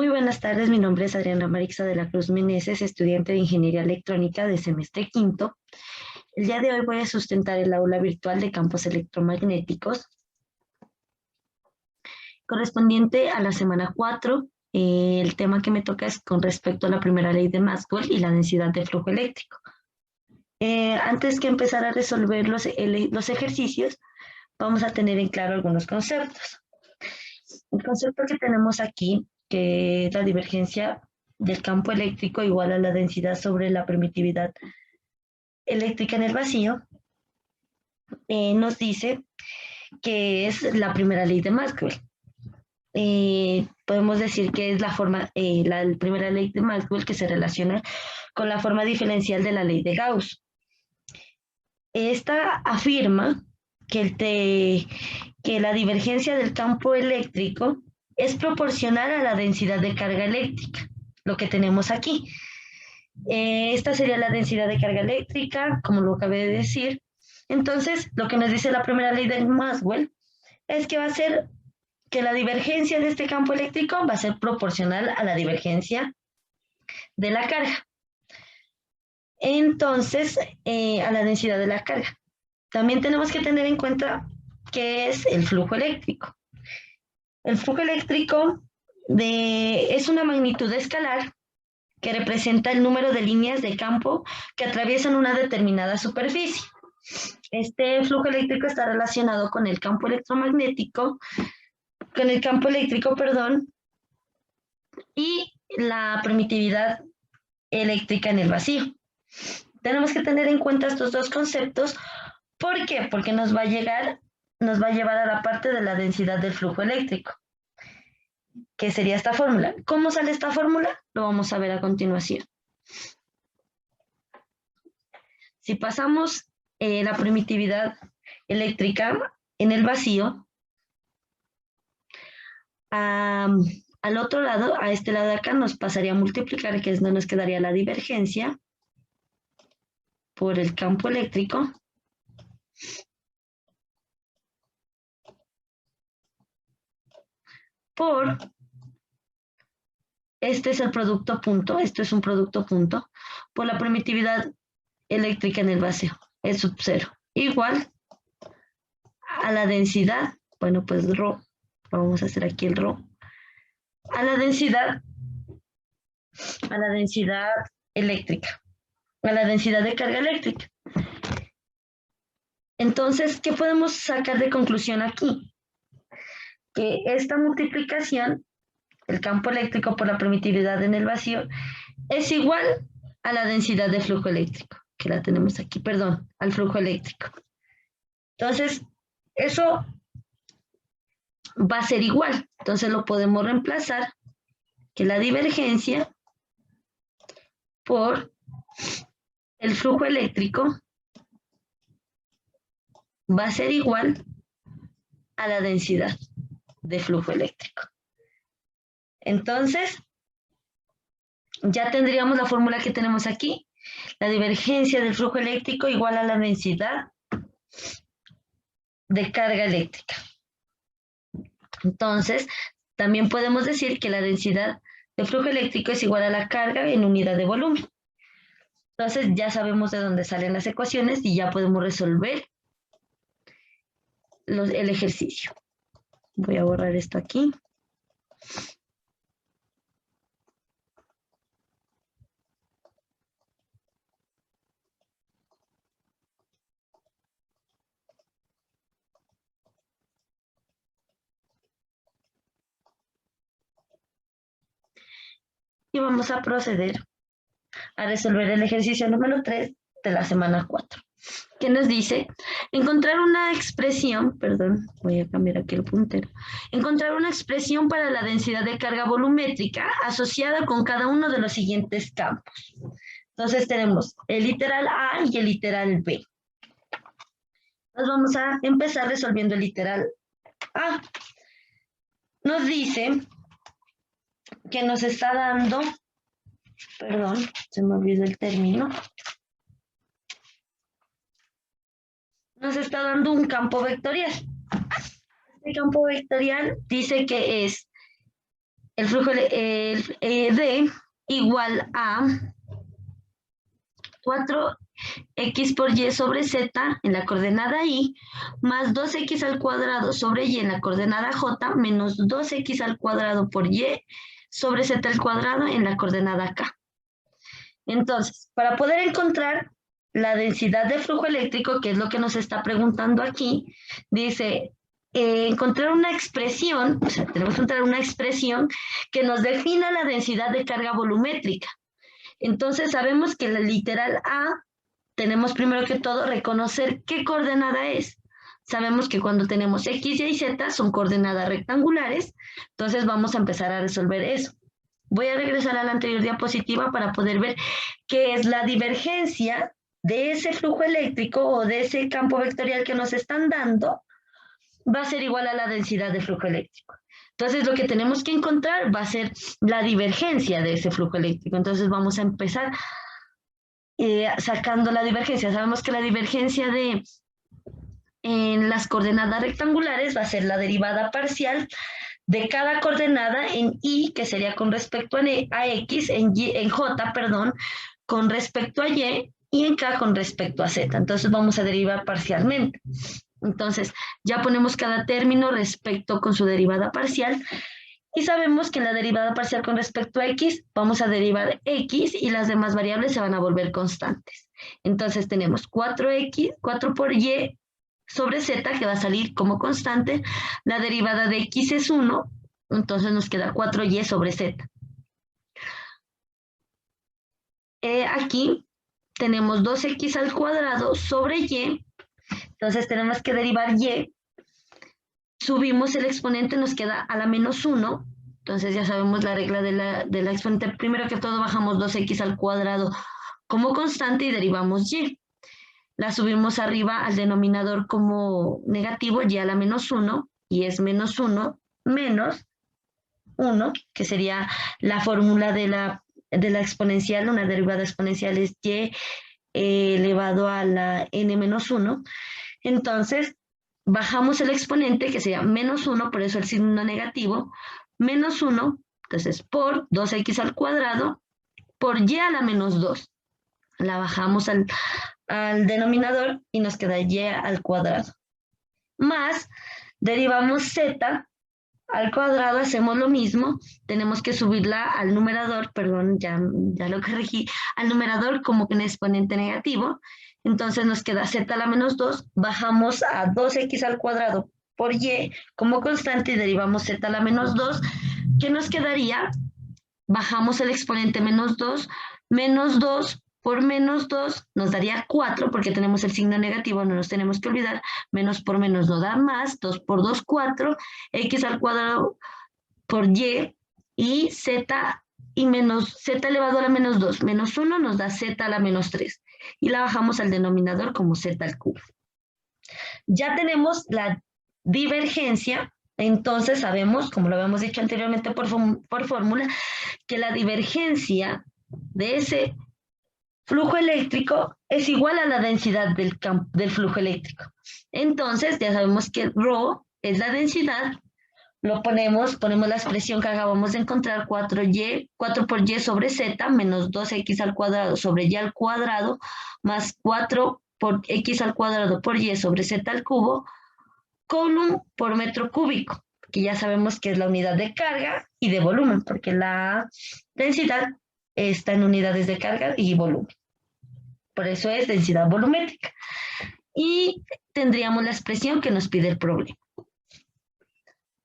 Muy buenas tardes, mi nombre es Adriana Marixa de la Cruz Meneses, estudiante de Ingeniería Electrónica de semestre quinto. El día de hoy voy a sustentar el aula virtual de campos electromagnéticos correspondiente a la semana 4. El tema que me toca es con respecto a la primera ley de Maxwell y la densidad de flujo eléctrico. Antes que empezar a resolver los ejercicios, vamos a tener en claro algunos conceptos. El concepto que tenemos aquí, que es la divergencia del campo eléctrico igual a la densidad sobre la permitividad eléctrica en el vacío, nos dice que es la primera ley de Maxwell. Podemos decir que es la primera ley de Maxwell que se relaciona con la forma diferencial de la ley de Gauss. Esta afirma que la divergencia del campo eléctrico es proporcional a la densidad de carga eléctrica, lo que tenemos aquí. Esta sería la densidad de carga eléctrica, como lo acabé de decir. Entonces, lo que nos dice la primera ley de Maxwell es que va a ser que la divergencia de este campo eléctrico va a ser proporcional a la divergencia de la carga. Entonces, a la densidad de la carga. También tenemos que tener en cuenta qué es el flujo eléctrico. El flujo eléctrico es una magnitud escalar que representa el número de líneas de campo que atraviesan una determinada superficie. Este flujo eléctrico está relacionado con el campo eléctrico, y la permitividad eléctrica en el vacío. Tenemos que tener en cuenta estos dos conceptos. ¿Por qué? Porque nos va a llevar a la parte de la densidad del flujo eléctrico, que sería esta fórmula. ¿Cómo sale esta fórmula? Lo vamos a ver a continuación. Si pasamos la permitividad eléctrica en el vacío, al otro lado, a este lado de acá, nos pasaría a multiplicar, que es donde nos quedaría la divergencia por el campo eléctrico por, este es el producto punto, esto es un producto punto, por la permitividad eléctrica en el vacío, es sub 0, igual a la densidad, bueno, pues ρ, vamos a hacer aquí el ρ, a la densidad eléctrica, a la densidad de carga eléctrica. Entonces, ¿qué podemos sacar de conclusión aquí? Que esta multiplicación, el campo eléctrico por la permitividad en el vacío, es igual a la densidad de flujo eléctrico, que la tenemos aquí, perdón, al flujo eléctrico. Entonces, eso va a ser igual. Entonces lo podemos reemplazar, que la divergencia por el flujo eléctrico va a ser igual a la densidad de flujo eléctrico. Entonces, ya tendríamos la fórmula que tenemos aquí. La divergencia del flujo eléctrico igual a la densidad de carga eléctrica. Entonces, también podemos decir que la densidad de flujo eléctrico es igual a la carga en unidad de volumen. Entonces, ya sabemos de dónde salen las ecuaciones y ya podemos resolver el ejercicio. Voy a borrar esto aquí. Y vamos a proceder a resolver el ejercicio número 3 de la semana 4, que nos dice encontrar una expresión, perdón, voy a cambiar aquí el puntero, encontrar una expresión para la densidad de carga volumétrica asociada con cada uno de los siguientes campos. Entonces tenemos el literal A y el literal B. Entonces vamos a empezar resolviendo el literal A. Nos dice que nos está dando, perdón, se me olvidó el término, nos está dando un campo vectorial. Este campo vectorial dice que es el flujo D igual a 4x por y sobre z en la coordenada y más 2x al cuadrado sobre y en la coordenada j menos 2x al cuadrado por y sobre z al cuadrado en la coordenada k. Entonces, para poder encontrar la densidad de flujo eléctrico, que es lo que nos está preguntando aquí, dice encontrar una expresión, o sea, tenemos que encontrar una expresión que nos defina la densidad de carga volumétrica. Entonces sabemos que la literal A, tenemos primero que todo reconocer qué coordenada es. Sabemos que cuando tenemos X, Y y Z son coordenadas rectangulares, entonces vamos a empezar a resolver eso. Voy a regresar a la anterior diapositiva para poder ver qué es la divergencia de ese flujo eléctrico o de ese campo vectorial que nos están dando, va a ser igual a la densidad de flujo eléctrico. Entonces, lo que tenemos que encontrar va a ser la divergencia de ese flujo eléctrico. Entonces, vamos a empezar sacando la divergencia. Sabemos que la divergencia en las coordenadas rectangulares va a ser la derivada parcial de cada coordenada en y, que sería con respecto a x, en j, perdón, con respecto a y en k con respecto a z. Entonces, vamos a derivar parcialmente. Entonces, ya ponemos cada término respecto con su derivada parcial y sabemos que en la derivada parcial con respecto a x vamos a derivar x y las demás variables se van a volver constantes. Entonces tenemos 4x, 4 por y sobre z que va a salir como constante. La derivada de x es 1, entonces nos queda 4y sobre z. Aquí tenemos 2x al cuadrado sobre y. Entonces tenemos que derivar y, subimos el exponente, nos queda a la menos 1, entonces ya sabemos la regla de la exponente. Primero que todo bajamos 2x al cuadrado como constante y derivamos y. La subimos arriba al denominador como negativo, y a la menos 1, y es menos 1 menos 1, que sería la fórmula de la exponencial. Una derivada exponencial es y elevado a la n menos 1. Entonces, bajamos el exponente, que sería menos 1, por eso el signo negativo, menos 1, entonces por 2x al cuadrado, por y a la menos 2. La bajamos al denominador y nos queda y al cuadrado. Más, derivamos z al cuadrado, hacemos lo mismo, tenemos que subirla al numerador, perdón, ya lo corregí, al numerador como que en exponente negativo. Entonces nos queda z a la menos 2, bajamos a 2x al cuadrado por y como constante y derivamos z a la menos 2, que nos quedaría, bajamos el exponente menos 2 por menos 2 nos daría 4, porque tenemos el signo negativo, no nos tenemos que olvidar, menos por menos nos da más, 2 por 2, 4, x al cuadrado por y z y menos z elevado a la menos 2, menos 1 nos da z a la menos 3, y la bajamos al denominador como z al cubo. Ya tenemos la divergencia, entonces sabemos, como lo habíamos dicho anteriormente por fórmula, que la divergencia de ese flujo eléctrico es igual a la densidad del flujo eléctrico. Entonces, ya sabemos que ρ es la densidad, lo ponemos la expresión que acabamos de encontrar, 4 por y sobre z, menos 2x al cuadrado sobre y al cuadrado, más 4 por x al cuadrado por y sobre z al cubo, coulomb por metro cúbico, que ya sabemos que es la unidad de carga y de volumen, porque la densidad está en unidades de carga y volumen. Por eso es densidad volumétrica. Y tendríamos la expresión que nos pide el problema.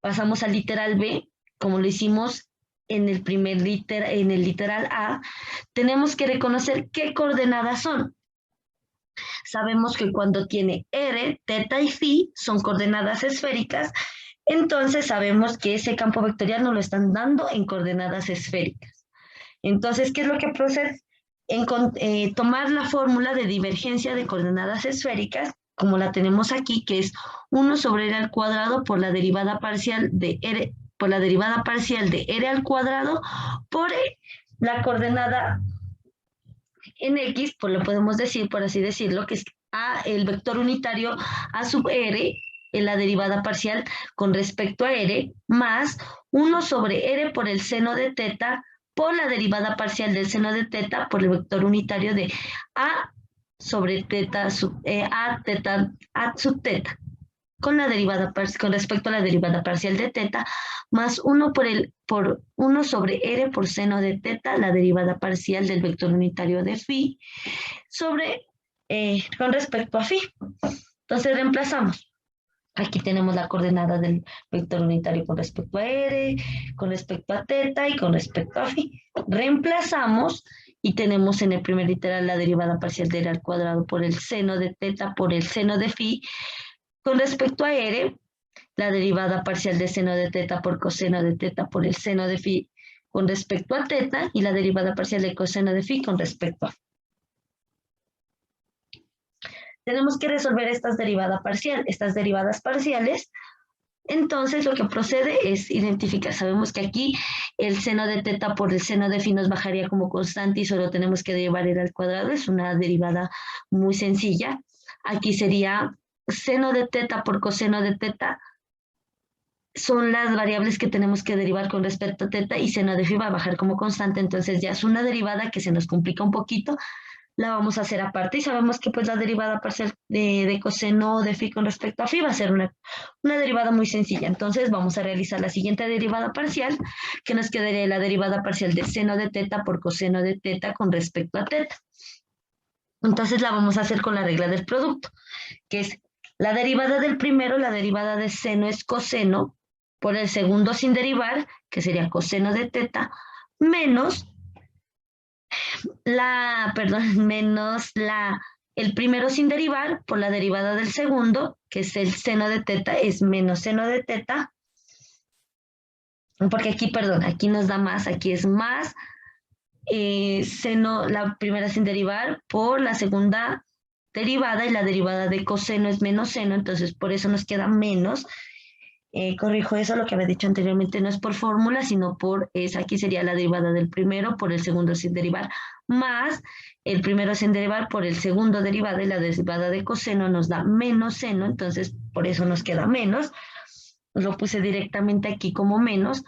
Pasamos al literal B, como lo hicimos en el literal A. Tenemos que reconocer qué coordenadas son. Sabemos que cuando tiene R, teta y phi son coordenadas esféricas, entonces sabemos que ese campo vectorial nos lo están dando en coordenadas esféricas. Entonces, ¿qué es lo que procede? Tomar la fórmula de divergencia de coordenadas esféricas, como la tenemos aquí, que es 1 sobre r al cuadrado por la derivada parcial de r, r al cuadrado por la coordenada en x, pues lo podemos decir, por así decirlo, que es el vector unitario a sub r, en la derivada parcial con respecto a R, más 1 sobre R por el seno de teta por la derivada parcial del seno de teta por el vector unitario de A sobre teta sub, A sub teta, con respecto a la derivada parcial de teta, más 1 por 1 sobre R por seno de teta, la derivada parcial del vector unitario de phi, con respecto a phi. Entonces reemplazamos. Aquí tenemos la coordenada del vector unitario con respecto a R, con respecto a teta y con respecto a phi. Reemplazamos y tenemos en el primer literal la derivada parcial de R al cuadrado por el seno de teta por el seno de phi. Con respecto a R, la derivada parcial de seno de teta por coseno de teta por el seno de phi con respecto a teta y la derivada parcial de coseno de phi con respecto a phi. Tenemos que resolver estas derivadas parciales. Entonces lo que procede es identificar. Sabemos que aquí el seno de teta por el seno de phi nos bajaría como constante y solo tenemos que derivar R al cuadrado. Es una derivada muy sencilla. Aquí sería seno de teta por coseno de teta. Son las variables que tenemos que derivar con respecto a teta y seno de phi va a bajar como constante. Entonces ya es una derivada que se nos complica un poquito. La vamos a hacer aparte y sabemos que pues la derivada parcial de coseno de phi con respecto a phi va a ser una derivada muy sencilla. Entonces vamos a realizar la siguiente derivada parcial, que nos quedaría la derivada parcial de seno de teta por coseno de teta con respecto a teta. Entonces la vamos a hacer con la regla del producto, que es la derivada del primero, la derivada de seno es coseno, por el segundo sin derivar, que sería coseno de teta, menos el primero sin derivar por la derivada del segundo, que es el seno de teta, es menos seno de teta, porque aquí nos da más, aquí es más seno, la primera sin derivar por la segunda derivada y la derivada de coseno es menos seno, entonces por eso nos queda menos. Corrijo eso, lo que había dicho anteriormente no es por fórmula, sino aquí sería la derivada del primero por el segundo sin derivar, más el primero sin derivar por el segundo derivado y la derivada de coseno nos da menos seno, entonces por eso nos queda menos. Lo puse directamente aquí como menos.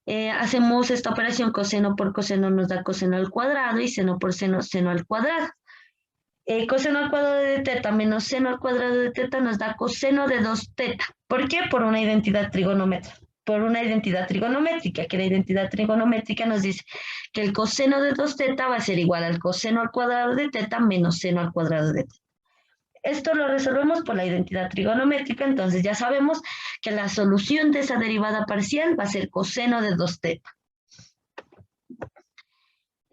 Hacemos esta operación coseno por coseno nos da coseno al cuadrado y seno por seno, seno al cuadrado. Coseno al cuadrado de teta menos seno al cuadrado de teta nos da coseno de 2 teta. ¿Por qué? Por una identidad trigonométrica. Que la identidad trigonométrica nos dice que el coseno de 2 teta va a ser igual al coseno al cuadrado de teta menos seno al cuadrado de teta. Esto lo resolvemos por la identidad trigonométrica, entonces ya sabemos que la solución de esa derivada parcial va a ser coseno de 2 teta.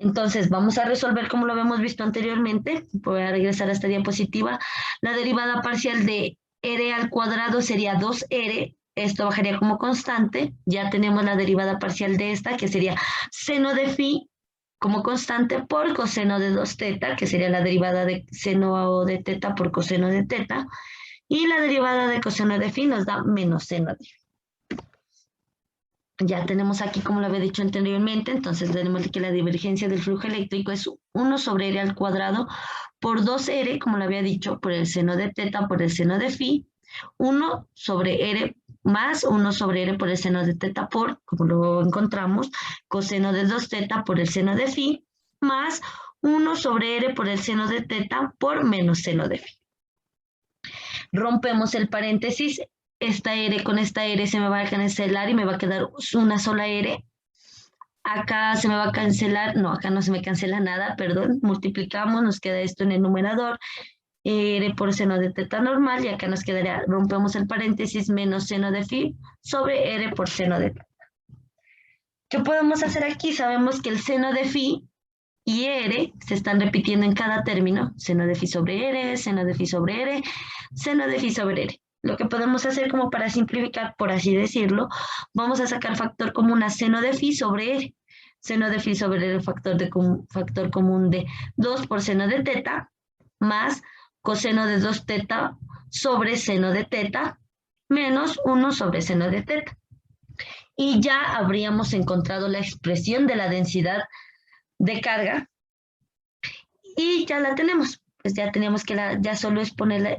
Entonces, vamos a resolver como lo habíamos visto anteriormente. Voy a regresar a esta diapositiva. La derivada parcial de R al cuadrado sería 2R. Esto bajaría como constante. Ya tenemos la derivada parcial de esta, que sería seno de phi como constante por coseno de 2 teta, que sería la derivada de seno de teta por coseno de teta. Y la derivada de coseno de phi nos da menos seno de phi. Ya tenemos aquí, como lo había dicho anteriormente, entonces tenemos que la divergencia del flujo eléctrico es 1 sobre R al cuadrado por 2R, como lo había dicho, por el seno de teta por el seno de phi, 1 sobre R más 1 sobre R por el seno de teta por, como lo encontramos, coseno de 2 teta por el seno de phi, más 1 sobre R por el seno de teta por menos seno de phi. Rompemos el paréntesis. Esta R con esta R se me va a cancelar y me va a quedar una sola R. Acá se me va a cancelar, no, acá no se me cancela nada, perdón. Multiplicamos, nos queda esto en el numerador. R por seno de teta normal y acá nos quedaría, rompemos el paréntesis, menos seno de phi sobre R por seno de teta. ¿Qué podemos hacer aquí? Sabemos que el seno de phi y R se están repitiendo en cada término. Seno de phi sobre R, seno de phi sobre R, seno de phi sobre R. Lo que podemos hacer como para simplificar, por así decirlo, vamos a sacar factor común a seno de phi sobre R. Seno de phi sobre R, factor común de 2 por seno de teta, más coseno de 2 teta sobre seno de teta, menos 1 sobre seno de teta. Y ya habríamos encontrado la expresión de la densidad de carga y ya la tenemos. pues ya teníamos que, ya solo es poner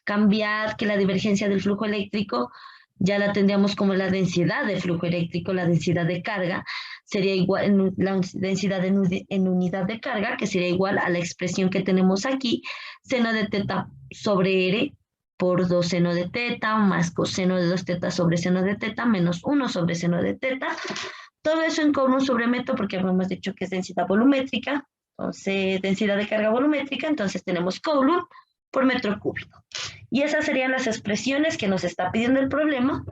cambiar que la divergencia del flujo eléctrico ya la tendríamos como la densidad de flujo eléctrico, la densidad de carga, sería igual, la densidad en unidad de carga, que sería igual a la expresión que tenemos aquí, seno de teta sobre R por 2 seno de teta, más coseno de 2 teta sobre seno de teta, menos 1 sobre seno de teta. Todo eso en Coulomb sobre metro, porque hemos dicho que es densidad volumétrica, entonces densidad de carga volumétrica, entonces tenemos Coulomb por metro cúbico. Y esas serían las expresiones que nos está pidiendo el problema.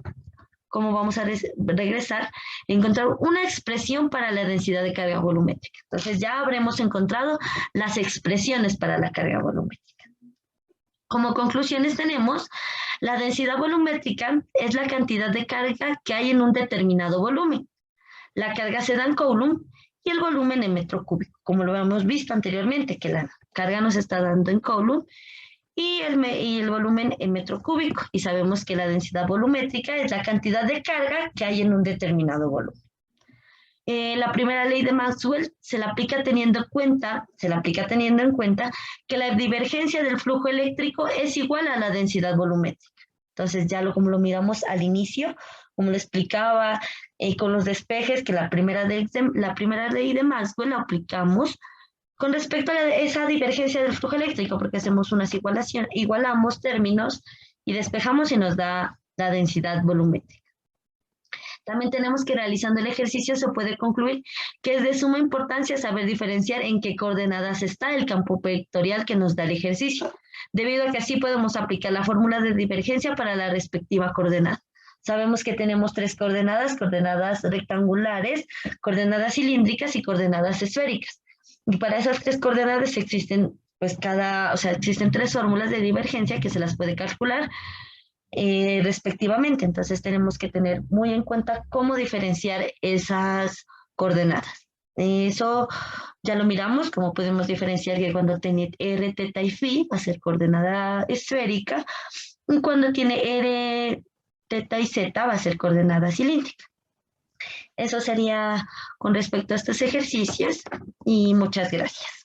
Como vamos a regresar, encontrar una expresión para la densidad de carga volumétrica. Entonces ya habremos encontrado las expresiones para la carga volumétrica. Como conclusiones tenemos, la densidad volumétrica es la cantidad de carga que hay en un determinado volumen. La carga se da en Coulomb y el volumen en metro cúbico, como lo hemos visto anteriormente, que la carga nos está dando en Coulomb y el volumen en metro cúbico. Y sabemos que la densidad volumétrica es la cantidad de carga que hay en un determinado volumen. La primera ley de Maxwell se la aplica teniendo en cuenta que la divergencia del flujo eléctrico es igual a la densidad volumétrica. Entonces ya como lo miramos al inicio, como lo explicaba con los despejes, que la primera ley de Maxwell la aplicamos con respecto a esa divergencia del flujo eléctrico, porque hacemos una igualación, igualamos términos y despejamos y nos da la densidad volumétrica. También tenemos que realizando el ejercicio se puede concluir que es de suma importancia saber diferenciar en qué coordenadas está el campo vectorial que nos da el ejercicio, debido a que así podemos aplicar la fórmula de divergencia para la respectiva coordenada. Sabemos que tenemos 3 coordenadas, coordenadas rectangulares, coordenadas cilíndricas y coordenadas esféricas. Y para esas 3 coordenadas existen, existen 3 fórmulas de divergencia que se las puede calcular respectivamente. Entonces tenemos que tener muy en cuenta cómo diferenciar esas coordenadas. Eso ya lo miramos, cómo podemos diferenciar que cuando tiene R, teta y phi va a ser coordenada esférica, y cuando tiene R, teta y zeta va a ser coordenada cilíndrica. Eso sería con respecto a estos ejercicios y muchas gracias.